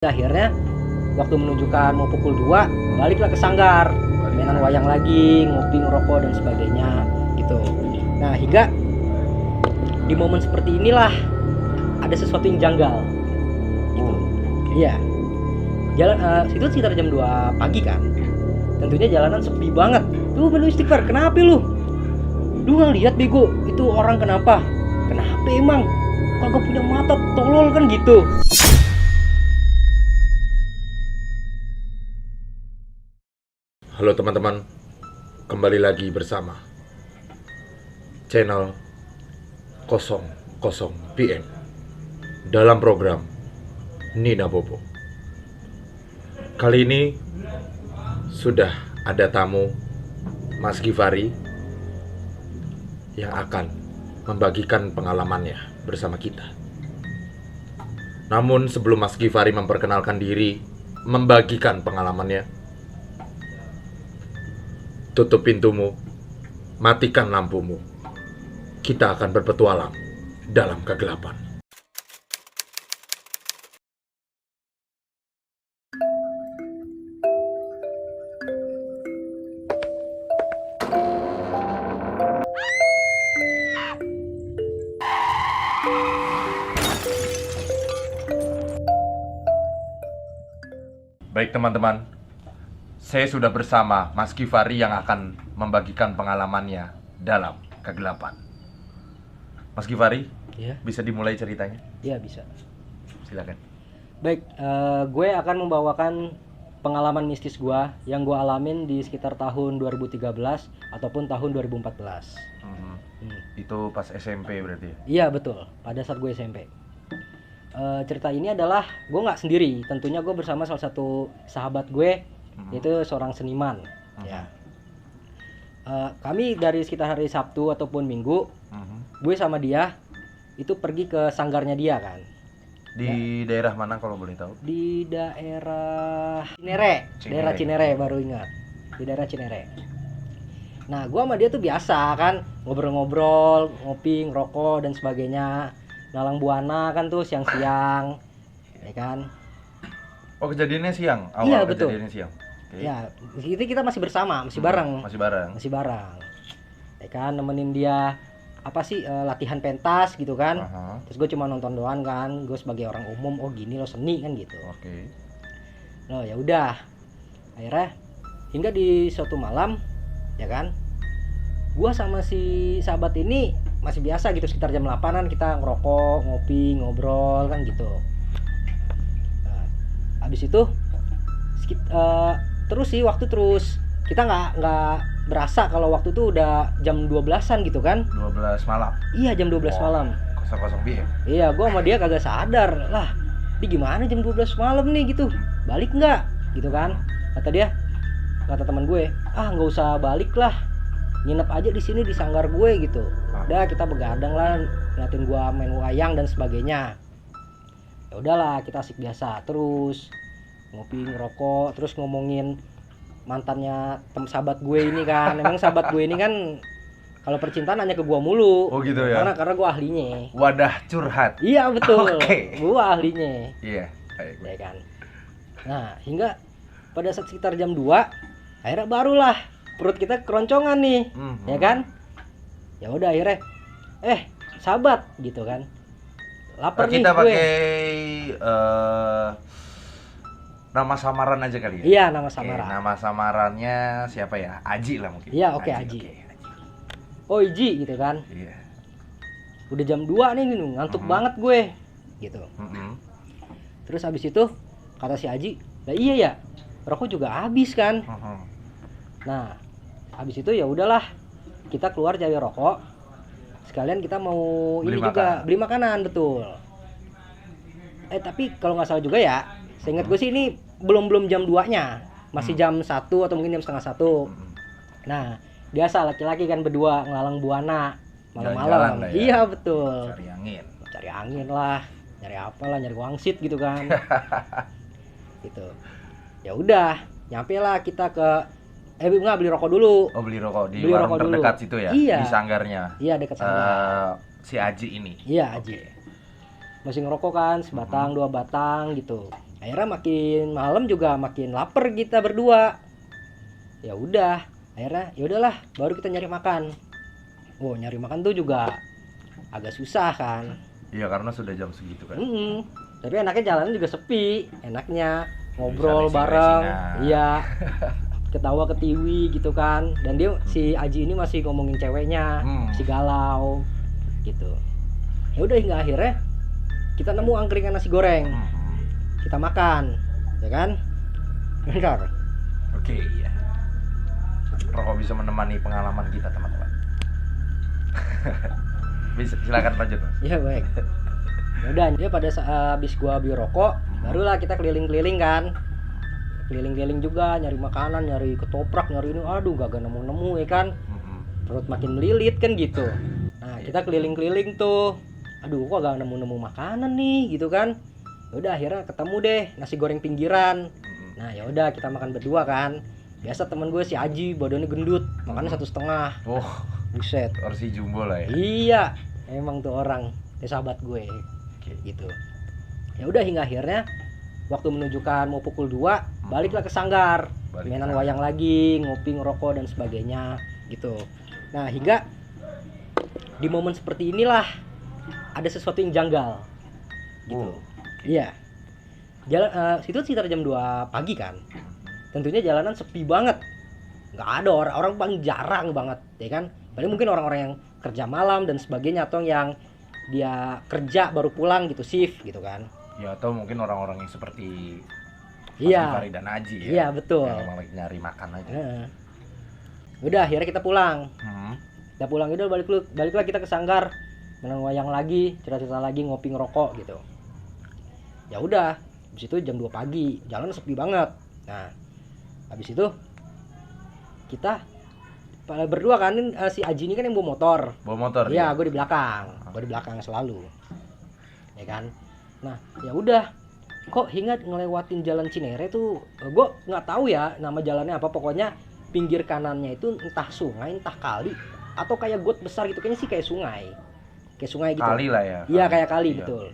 Akhirnya waktu menunjukkan mau pukul 2 baliklah ke sanggar, mainan wayang lagi, ngopi, ngerokok dan sebagainya gitu. Nah, hingga di momen seperti inilah ada sesuatu yang janggal gitu. Iya. Jalan itu sekitar jam 2 pagi kan. Tentunya jalanan sepi banget. Tuh menu istighfar, kenapa lu? Lu nggak lihat bego, itu orang kenapa? Kenapa emang? Kagak punya mata, tolol kan gitu. Halo teman-teman, kembali lagi bersama channel 00 PM dalam program Nina Bobo. Kali ini sudah ada tamu Mas Givari yang akan membagikan pengalamannya bersama kita. Namun sebelum Mas Givari memperkenalkan diri, membagikan pengalamannya, tutup pintumu, matikan lampumu. Kita akan berpetualang dalam kegelapan. Baik teman-teman, saya sudah bersama Mas Givari yang akan membagikan pengalamannya dalam kegelapan. Mas Givari, Iya. bisa dimulai ceritanya? Iya bisa. Silakan. Baik, gue akan membawakan pengalaman mistis gue yang gue alamin di sekitar tahun 2013 ataupun tahun 2014. Itu pas SMP berarti ya? Iya betul, pada saat gue SMP. Cerita ini adalah gue nggak sendiri, tentunya gue bersama salah satu sahabat gue, yaitu seorang seniman. Ya. Kami dari sekitar hari Sabtu ataupun Minggu, gue sama dia itu pergi ke sanggarnya dia kan. Di daerah mana kalau boleh tahu? Di daerah Cinere. Daerah Cinere, baru ingat. Di daerah Cinere. Nah, gua sama dia tuh biasa kan, ngobrol-ngobrol, ngopi, ngerokok dan sebagainya. Nalang Buana kan tuh siang-siang. Ya kan? Oh, kejadiannya siang? Awal Iya, betul. kejadiannya siang. Oke. Ya, itu kita masih bersama, masih bareng. Masih bareng. Masih bareng. Ya kan, nemenin dia latihan pentas gitu kan. Terus gue cuma nonton doang kan, gue sebagai orang umum, oh gini lo seni kan gitu. Oke. Loh ya udah, akhirnya hingga di suatu malam ya kan, gue sama si sahabat ini masih biasa gitu, sekitar jam 8-an kita ngerokok, ngopi, ngobrol kan gitu. Nah, habis itu terus sih waktu terus kita nggak berasa kalau waktu itu udah jam 12-an gitu kan. 12 malam. Iya, jam 12 malam. 00 PM. Iya, gue sama dia kagak sadar lah. Ini gimana jam 12 malam nih gitu. Balik nggak? Gitu kan? Kata teman gue, nggak usah balik lah. Nginep aja di sini di sanggar gue gitu. Udah kita begadang lah, ngeliatin gue main wayang dan sebagainya. Ya udahlah, kita asik biasa. Terus ngopi, ngerokok, terus ngomongin mantannya sahabat gue ini kan. Emang sahabat gue ini kan kalau percintaan hanya ke gua mulu. Oh gitu ya. Karena gua ahlinya. Wadah curhat. Iya betul. Oke. Gua ahlinya. Iya, baik. Ya kan. Nah, hingga pada saat sekitar jam 2 akhirnya barulah perut kita keroncongan nih. Ya kan? Ya udah akhirnya sahabat gitu kan. Lapar nih Kita gue. pakai nama samaran aja kali ya? Iya, nama samaran. Nama samarannya siapa ya? Aji lah mungkin. Iya, oke, Aji. Oh, Iji gitu kan. Iya. Udah jam 2 nih ngantuk banget gue. Gitu. Terus habis itu kata si Aji, "Lah iya ya, rokok juga habis kan." Nah, habis itu ya udahlah. Kita keluar cari rokok. Sekalian kita mau beli makanan, betul. Tapi kalau nggak salah juga ya, seingat gue sih ini belum jam 2-nya. Masih jam 1 atau mungkin jam setengah 1. Nah, biasa laki-laki kan berdua ngelalang Buana malam-malam. Ya. Iya, betul. Cari Angin lah. Nyari apa lah, nyari wangsit gitu kan. Gitu. Ya udah, nyampe lah kita ke beli rokok dulu. Oh, beli rokok di Beli warung rokok terdekat dulu. situ ya? Iya. Di sanggarnya. Iya, dekat sanggar. Si Aji ini. Iya, Aji. Masih ngerokok kan, sebatang, 2 batang gitu. Akhirnya makin malam juga makin lapar kita berdua. Ya udah, akhirnya ya udahlah, baru kita nyari makan. Oh, nyari makan tuh juga agak susah kan. Iya, karena sudah jam segitu kan. Tapi enaknya jalan juga sepi, enaknya ngobrol Bisa bareng. racing-racingan. Iya. Ketawa ketiwi gitu kan. Dan dia si Aji ini masih ngomongin ceweknya, masih galau gitu. Ya udah hingga akhirnya kita nemu angkringan nasi goreng. Kita makan, ya kan? Bentar. Oke, iya. Rokok bisa menemani pengalaman kita, teman-teman. Bisa, silakan lanjut, Mas. Ya baik. Ya udah, dia pada habis gua beli rokok, barulah kita keliling-keliling kan. Keliling-keliling juga nyari makanan, nyari ketoprak, nyari ini, aduh gak nemu-nemu ya kan. Perut makin melilit kan gitu. Nah, kita keliling-keliling tuh. Aduh, kok gak nemu-nemu makanan nih gitu kan. Ya udah akhirnya ketemu deh nasi goreng pinggiran. Nah, ya udah kita makan berdua kan. Biasa temen gue si Aji badannya gendut, makannya 1,5. Oh, Buset. versi jumbo lah ya. Iya, emang tuh orang, sahabat gue. Oke. Gitu. Ya udah hingga akhirnya waktu menunjukkan mau pukul 2, baliklah ke sanggar. Mainan wayang lagi, ngopi, ngerokok dan sebagainya gitu. Nah, hingga di momen seperti inilah ada sesuatu yang janggal. Gitu. Iya. Jalan situ sekitar jam 2 pagi kan. Tentunya jalanan sepi banget. Nggak ada orang paling jarang banget, ya kan? Paling mungkin orang-orang yang kerja malam dan sebagainya, atau yang dia kerja baru pulang gitu, shift gitu kan. Ya, atau mungkin orang-orang yang seperti Iya. Fari dan Aji ya. Iya, betul. Yang emang lagi nyari makan aja. Udah akhirnya kita pulang. Hmm. Kita pulang udah baliklah kita ke sanggar. Main wayang lagi, cerita-cerita lagi, ngopi ngerokok gitu. Ya udah, habis itu jam 2 pagi, jalan sepi banget. Nah, habis itu kita berdua kan, si Aji ini kan yang bawa motor. Bawa motor. Iya, gue di belakang. Gue di belakang selalu. Ya kan? Nah, ya udah. Kok hingga ngelewatin jalan Cinere tuh, gue nggak tahu ya nama jalannya apa. Pokoknya pinggir kanannya itu entah sungai, entah kali, atau kayak got besar gitu. Kayaknya sih kayak sungai gitu. Kali lah ya. Iya, kayak kali, Iya. betul.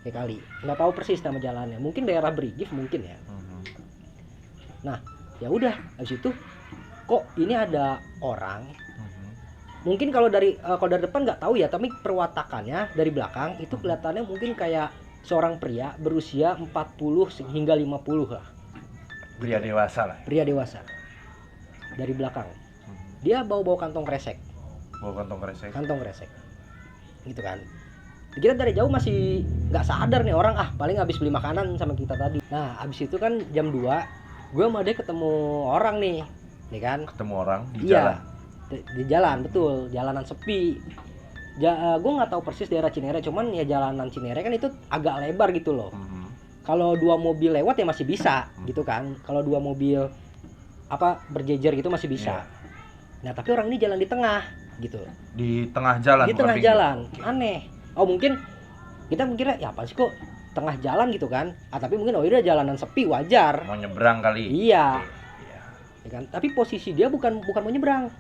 Kayak kali. Nggak tahu persis nama jalannya. Mungkin daerah Brigif mungkin ya. Nah, ya udah. Habis itu kok ini ada orang. Mungkin kalau dari depan nggak tahu ya, tapi perwatakannya dari belakang itu kelihatannya mungkin kayak seorang pria berusia 40 hingga 50 lah. Pria dewasa lah. Pria dewasa. Dari belakang. Dia bawa kantong kresek. Bawa kantong kresek. Kantong kresek. Gitu kan. Kita dari jauh masih nggak sadar nih orang, paling habis beli makanan sama kita tadi. Nah, habis itu kan jam 2, gue sama dia ketemu orang nih, ya kan? Ketemu orang di Iya, jalan. di jalan, betul, jalanan sepi. Gue nggak tahu persis daerah Cinere, cuman ya jalanan Cinere kan itu agak lebar gitu loh. Kalau 2 mobil lewat ya masih bisa, gitu kan? Kalau 2 mobil berjejer gitu masih bisa. Nah, tapi orang ini jalan di tengah, gitu. Di tengah jalan. Di tengah jalan, aneh. Oh, mungkin kita mikirnya ya apa sih kok tengah jalan gitu kan? Tapi mungkin udah jalanan sepi, wajar. Mau nyebrang kali. Iya. Ya kan? Tapi posisi dia bukan mau nyebrang.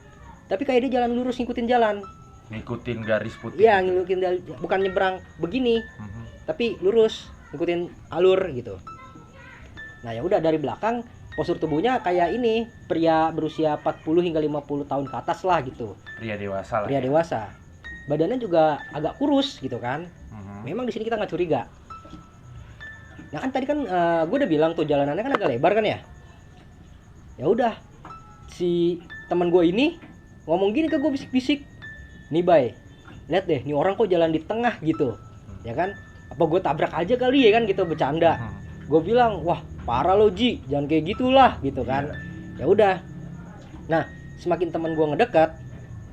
Tapi kayak dia jalan lurus ngikutin jalan. Ngikutin garis putih. Iya, ngikutin, bukan nyebrang begini. Tapi lurus ngikutin alur gitu. Nah, ya udah dari belakang postur tubuhnya kayak ini, pria berusia 40 hingga 50 tahun ke atas lah gitu. Pria dewasa lah. Pria dewasa. Badannya juga agak kurus gitu kan. Memang di sini kita nggak curiga. Nah kan tadi kan gue udah bilang tuh jalanannya kan agak lebar kan ya. Ya udah, si teman gue ini ngomong gini ke gue bisik-bisik. Nih Bay, lihat deh, nih orang kok jalan di tengah gitu, ya kan? Apa gue tabrak aja kali ya kan gitu, bercanda. Gue bilang, wah parah lo Ji, jangan kayak gitulah gitu kan. Ya udah. Nah semakin teman gue ngedekat,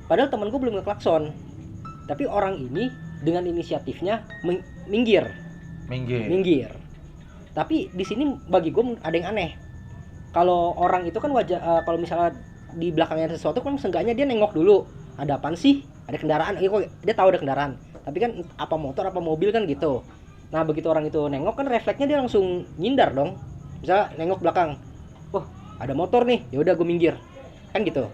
padahal teman gue belum ngeklakson. Tapi orang ini dengan inisiatifnya minggir. Tapi di sini bagi gue ada yang aneh. Kalau orang itu kan kalau misalnya di belakangnya sesuatu kan seenggaknya dia nengok dulu. Ada apaan sih? Ada kendaraan. Kok dia tahu ada kendaraan. Tapi kan apa motor apa mobil kan gitu. Nah begitu orang itu nengok kan refleksnya dia langsung nyindar dong. Misalnya nengok belakang. Wah ada motor nih. Ya udah gue minggir. Kan gitu.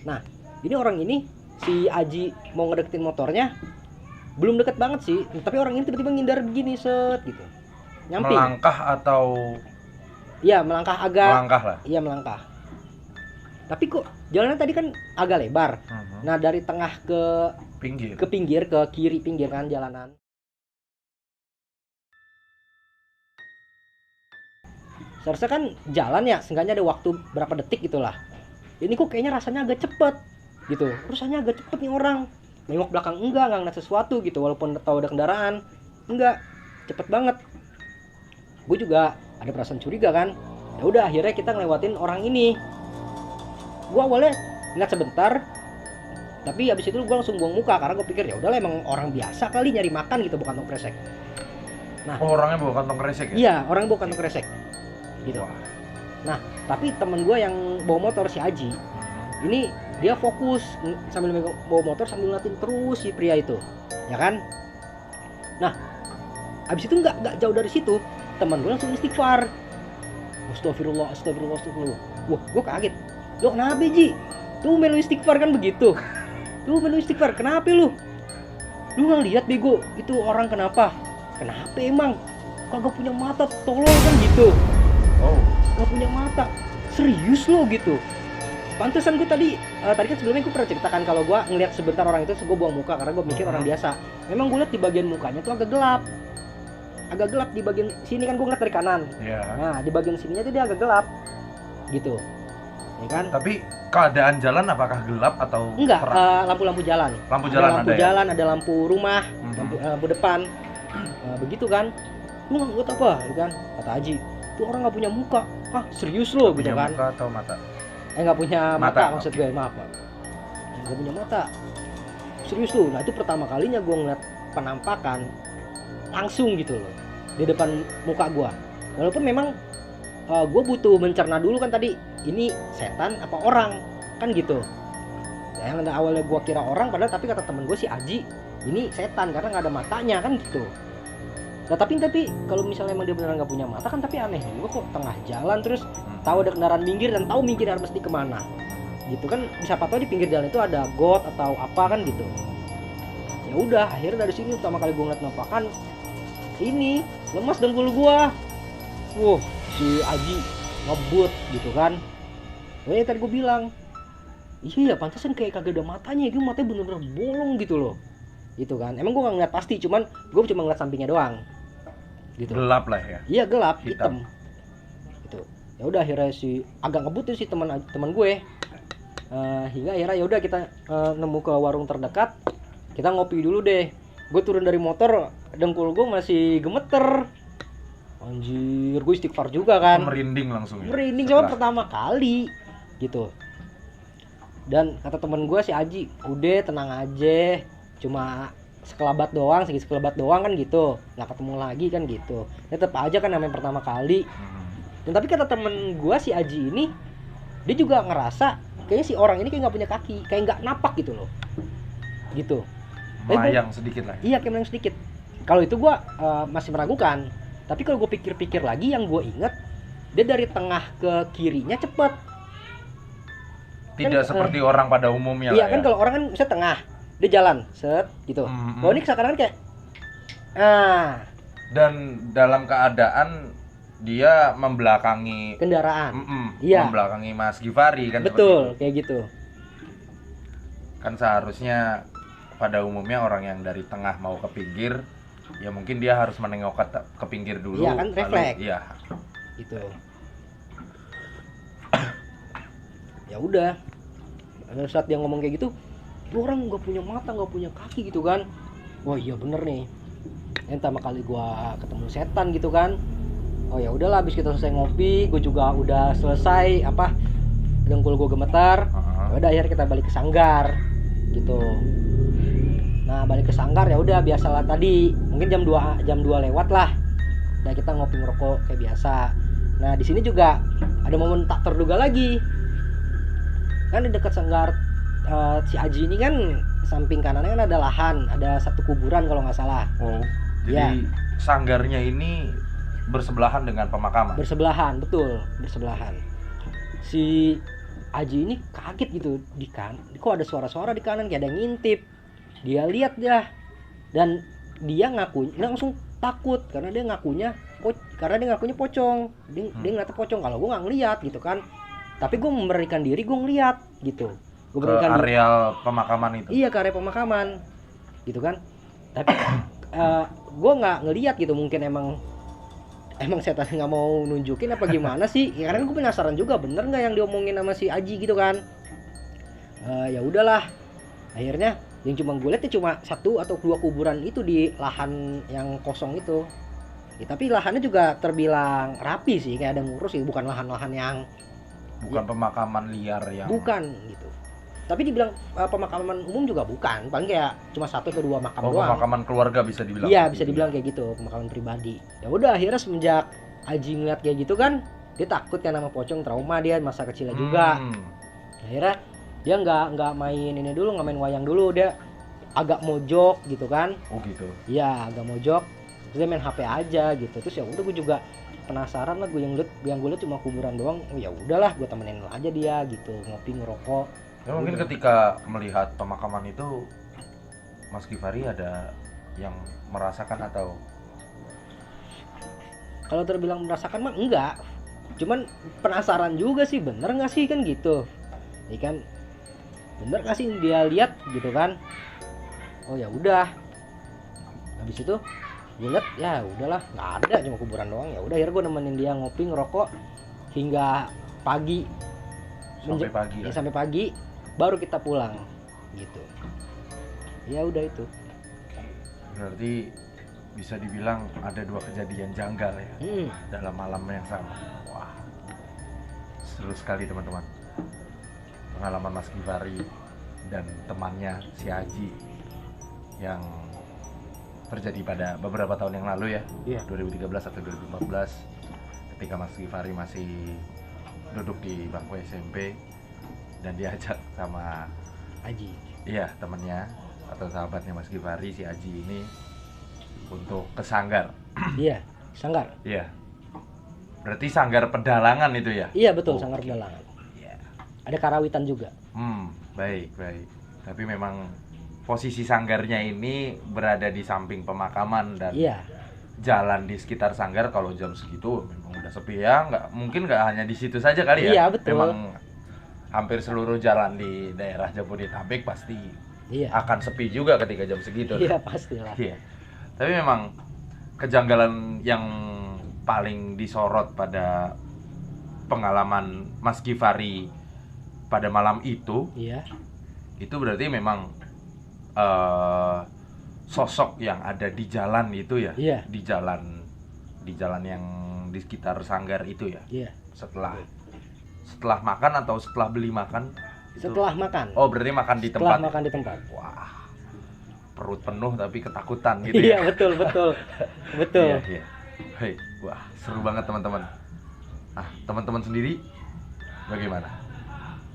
Nah ini orang ini si Aji mau ngedeketin motornya, belum deket banget sih, tapi orang ini tiba-tiba ngindar begini, set gitu. nyamping. Melangkah atau Iya, melangkah agak. melangkah lah. Iya, melangkah. Tapi kok jalannya tadi kan agak lebar. Nah, dari tengah Pinggir. ke pinggir, ke kiri pinggir kan jalanan. Seharusnya kan jalan ya, seenggaknya ada waktu berapa detik gitulah. Ini kok kayaknya rasanya agak cepet gitu. Rasanya agak cepet nih orang. Nengok belakang enggak ngeliat sesuatu gitu, walaupun tahu ada kendaraan. Enggak, cepet banget. Gue juga ada perasaan curiga kan. Ya udah, akhirnya kita ngelewatin orang ini. Gue awalnya ngeliat sebentar, tapi habis itu gue langsung buang muka karena gue pikir ya udahlah emang orang biasa kali nyari makan gitu, bukan tong kresek. Oh, orangnya bawa kantong kresek ya? Iya, orang bawa kantong kresek gitu. Wah. Nah, tapi temen gue yang bawa motor, si Aji, ini dia fokus sambil bawa motor sambil ngeliatin terus si pria itu, ya kan? Nah, abis itu nggak jauh dari situ, teman gue langsung istighfar. Astagfirullah, astagfirullah, astagfirullah. Wah, gue kaget. Lo kenapa Ji? Tuh melu istighfar kan begitu. Tuh melu istighfar, kenapa lu? Lu nggak lihat bego itu orang kenapa? Kenapa emang? Kagak punya mata, tolong kan gitu. Oh, Gak punya mata, serius lo gitu. Pantesan gue tadi kan sebelumnya gue pernah ceritakan kalau gue ngeliat sebentar orang itu, gue buang muka karena gue mikir orang biasa. Memang gue lihat di bagian mukanya tuh agak gelap di bagian sini kan, gue ngeliat dari kanan. iya. Nah, di bagian sininya tuh dia agak gelap gitu, ya kan? Tapi keadaan jalan apakah gelap atau Enggak, terang? lampu-lampu jalan. Lampu Ada jalan lampu ada ya? jalan, ada lampu rumah, Mhm. lampu depan. Begitu kan? Lu nggak apa, gitu kan? Kata Aji, tuh orang nggak punya muka. Ah, serius lo gitu Punya kan? muka atau mata? Nggak punya mata, Mata. maksud gue, maaf Pak. Nggak punya mata, serius tuh. Nah, itu pertama kalinya gue ngeliat penampakan langsung gitu loh di depan muka gue. Walaupun memang gue butuh mencerna dulu kan tadi, ini setan apa orang kan gitu ya. Yang awalnya gue kira orang, padahal tapi kata temen gue si Aji, ini setan karena nggak ada matanya kan gitu. Nah, tapi kalau misalnya emang dia beneran nggak punya mata kan, tapi aneh juga kok tengah jalan terus tahu ada kendaraan minggir dan tahu minggir harus mesti kemana gitu kan. Siapa tahu di pinggir jalan itu ada got atau apa kan gitu. Ya udah, akhirnya dari sini pertama kali gue ngeliat penampakan ini, lemas dengkul gua. Wah, si Aji ngebut gitu kan. Tadi gue bilang, iya ya pantesan kayak kagak ada matanya, itu matanya bener-bener bolong gitu loh. Gitu kan. Emang gue gak ngeliat pasti, cuman gue cuma ngeliat sampingnya doang. Gitu. Gelap lah ya. Iya, gelap, Hitam. hitam. Gitu. Ya udah, akhirnya si agak ngebut tuh si teman gue. Hingga akhirnya ya udah kita nemu ke warung terdekat. Kita ngopi dulu deh. Gue turun dari motor, dengkul gue masih gemeter. Anjir, gue istighfar juga kan. Merinding langsung ya. Merinding Setelah- sama pertama kali gitu. Dan kata temen gue si Aji, udah tenang aja, cuma sekelebat doang, segi sekelebat doang kan gitu, nggak ketemu lagi kan gitu. Tetep aja kan namanya pertama kali. Dan tapi kata temen gue si Aji ini, dia juga ngerasa kayaknya si orang ini kayak nggak punya kaki, kayak nggak napak gitu loh, gitu. Melayang sedikit lah. Iya, kayak melayang sedikit. Kalau itu gue masih meragukan. Tapi kalau gue pikir-pikir lagi, yang gue inget, dia dari tengah ke kirinya cepet. Tidak Kan, seperti orang pada umumnya Iya lah kan, ya. kalau orang kan bisa tengah, dia jalan, set gitu. Kalau ini sekarang kayak, Dan dalam keadaan dia membelakangi kendaraan. Iya. membelakangi Mas Givari kan. Betul, seperti kayak gitu. itu. Kan seharusnya pada umumnya orang yang dari tengah mau ke pinggir, ya mungkin dia harus menengok ke pinggir dulu. Iya kan, refleks. Iya. Gitu. Ya udah. Pada saat dia ngomong kayak gitu, lu orang nggak punya mata, nggak punya kaki gitu kan. Wah iya bener nih. Yang pertama kali gua ketemu setan gitu kan. Oh ya udahlah, habis kita selesai ngopi, gue juga udah selesai dengkul gue gemetar. Ya udah, akhirnya kita balik ke sanggar gitu. Nah, balik ke sanggar ya udah biasalah tadi, mungkin jam 2 lewat lah. Dan kita ngopi ngerokok kayak biasa. Nah, di sini juga ada momen tak terduga lagi. Kan di dekat sanggar si Aji ini kan, samping kanannya kan ada lahan, ada satu kuburan kalau nggak salah. Oh, Iya. jadi sanggarnya ini bersebelahan dengan pemakaman. Bersebelahan, betul, bersebelahan. Si Aji ini kaget gitu, kok ada suara-suara di kanan, kayak ada yang ngintip. Dia lihat dah, dan dia ngaku langsung takut karena dia ngakunya pocong. Dia ngeliatnya pocong, kalau gue nggak ngeliat gitu kan. Tapi gue memberikan diri, gue ngeliat gitu. Gue Ke berikan areal pemakaman itu. iya, ke area pemakaman gitu kan. Tapi gue nggak ngeliat gitu, mungkin emang setan nggak mau nunjukin apa gimana sih ya, karena gue penasaran juga bener nggak yang diomongin sama si Aji gitu kan. Ya udahlah, akhirnya yang cuma gue lihat cuma 1 atau 2 kuburan itu di lahan yang kosong itu ya, tapi lahannya juga terbilang rapi sih, kayak ada ngurus sih, bukan lahan-lahan yang Bukan pemakaman liar yang bukan gitu. Tapi dibilang pemakaman umum juga bukan, paling kayak cuma 1 atau 2 makam doang. pemakaman keluarga bisa dibilang. Iya, bisa dibilang kayak gitu, pemakaman pribadi. Ya udah, akhirnya semenjak Aji ngeliat kayak gitu kan, dia takut kan sama pocong, trauma dia masa kecilnya juga. Akhirnya dia nggak main ini dulu, nggak main wayang dulu, dia agak mojok gitu kan. Oh gitu. Iya, agak mojok. Terus dia main HP aja gitu. Terus ya udah, gue juga penasaran lah, gue yang gue liat cuma kuburan doang. Oh ya udahlah, gue temenin aja dia gitu, ngopi ngerokok. Ya mungkin ketika melihat pemakaman itu Mas Givari ada yang merasakan atau Kalau terbilang merasakan mah enggak, cuman penasaran juga sih, bener nggak sih kan gitu, ya kan, bener nggak sih dia lihat gitu kan. Oh ya udah, habis itu gue liat ya udahlah, nggak ada, cuma kuburan doang. Ya udah, akhirnya gue nemenin dia ngopi ngerokok hingga pagi, sampai pagi ya, lah. sampai pagi baru kita pulang gitu. Ya udah itu. Berarti bisa dibilang ada 2 kejadian janggal ya dalam malam yang sama. Wah, seru sekali teman-teman. Pengalaman Mas Givari dan temannya si Aji yang terjadi pada beberapa tahun yang lalu ya. Iya. 2013 atau 2014 ketika Mas Givari masih duduk di bangku SMP dan diajak sama Aji. iya temannya atau sahabatnya Mas Givari, si Aji ini untuk ke sanggar. Iya, sanggar. Iya. Berarti sanggar pedalangan itu ya? Iya betul, Oke. sanggar pedalangan. Iya. Ada karawitan juga. Baik. Tapi memang posisi sanggarnya ini berada di samping pemakaman dan Iya. jalan di sekitar sanggar kalau jam segitu memang udah sepi ya. Nggak hanya di situ saja kali ya. Iya, betul. Memang hampir seluruh jalan di daerah Jabodetabek pasti Iya. akan sepi juga ketika jam segitu. Iya pastilah. Iya. Tapi memang kejanggalan yang paling disorot pada pengalaman Mas Givari pada malam itu Iya. berarti memang sosok yang ada di jalan itu ya. Iya. Di jalan yang di sekitar sanggar itu ya. Iya. Setelah makan atau setelah beli makan? Setelah makan. Oh, berarti makan di Setelah tempat. makan di tempat. Wah. Perut penuh tapi ketakutan gitu Iya, ya. betul. Iya. Hei, wah, seru banget teman-teman. Nah, teman-teman sendiri bagaimana?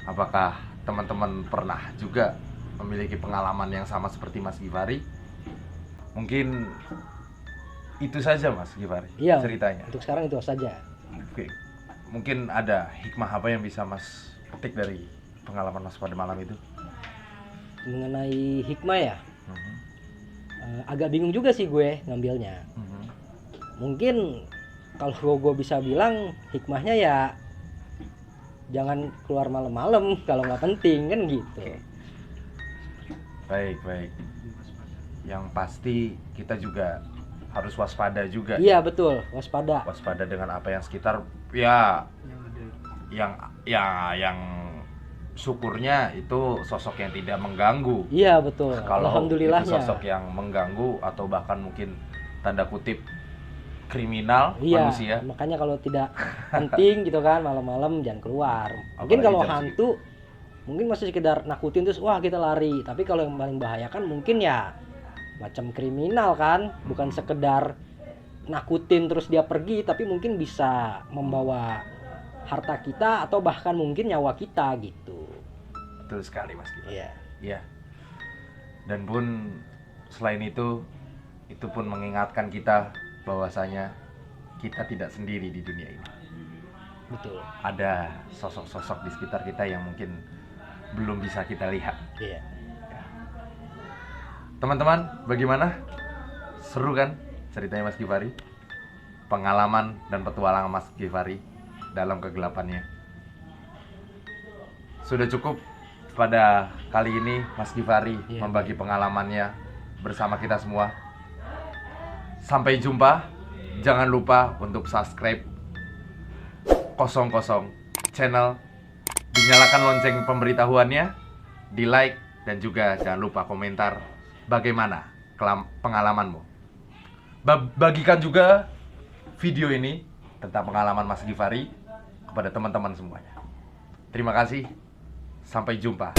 Apakah teman-teman pernah juga memiliki pengalaman yang sama seperti Mas Givari? Mungkin itu saja Mas Givari Iya. ceritanya. Untuk sekarang itu saja. Oke. Mungkin ada hikmah apa yang bisa Mas petik dari pengalaman Mas pada malam itu? Mengenai hikmah ya, Mhm. agak bingung juga sih gue ngambilnya. Mhm. Mungkin kalau gue bisa bilang hikmahnya ya jangan keluar malam-malam kalau nggak penting kan gitu. Baik. Yang pasti kita juga harus waspada juga. Iya betul, waspada. Waspada dengan apa yang sekitar ya, yang syukurnya itu sosok yang tidak mengganggu. Iya betul. Kalau itu Alhamdulillahnya. sosok yang mengganggu atau bahkan mungkin tanda kutip kriminal Iya, manusia. makanya kalau tidak penting gitu kan malam-malam jangan keluar. Mungkin Apalagi kalau jam hantu mungkin masih sekedar nakutin terus wah kita lari. Tapi kalau yang paling bahaya kan mungkin ya macam kriminal kan, bukan sekedar nakutin terus dia pergi, tapi mungkin bisa membawa harta kita atau bahkan mungkin nyawa kita gitu. Betul sekali Mas Givari. Iya. Iya. Dan pun selain itu pun mengingatkan kita bahwasanya kita tidak sendiri di dunia ini. Betul. Ada sosok-sosok di sekitar kita yang mungkin belum bisa kita lihat. Iya. Teman-teman, bagaimana? Seru kan ceritanya Mas Givari, pengalaman dan petualangan Mas Givari dalam kegelapannya. Sudah cukup pada kali ini Mas Givari membagi pengalamannya bersama kita semua. Sampai jumpa. Jangan lupa untuk subscribe 00 channel, dinyalakan lonceng pemberitahuannya, di like, dan juga jangan lupa komentar bagaimana pengalamanmu. Bagikan juga video ini tentang pengalaman Mas Givari kepada teman-teman semuanya. Terima kasih, sampai jumpa.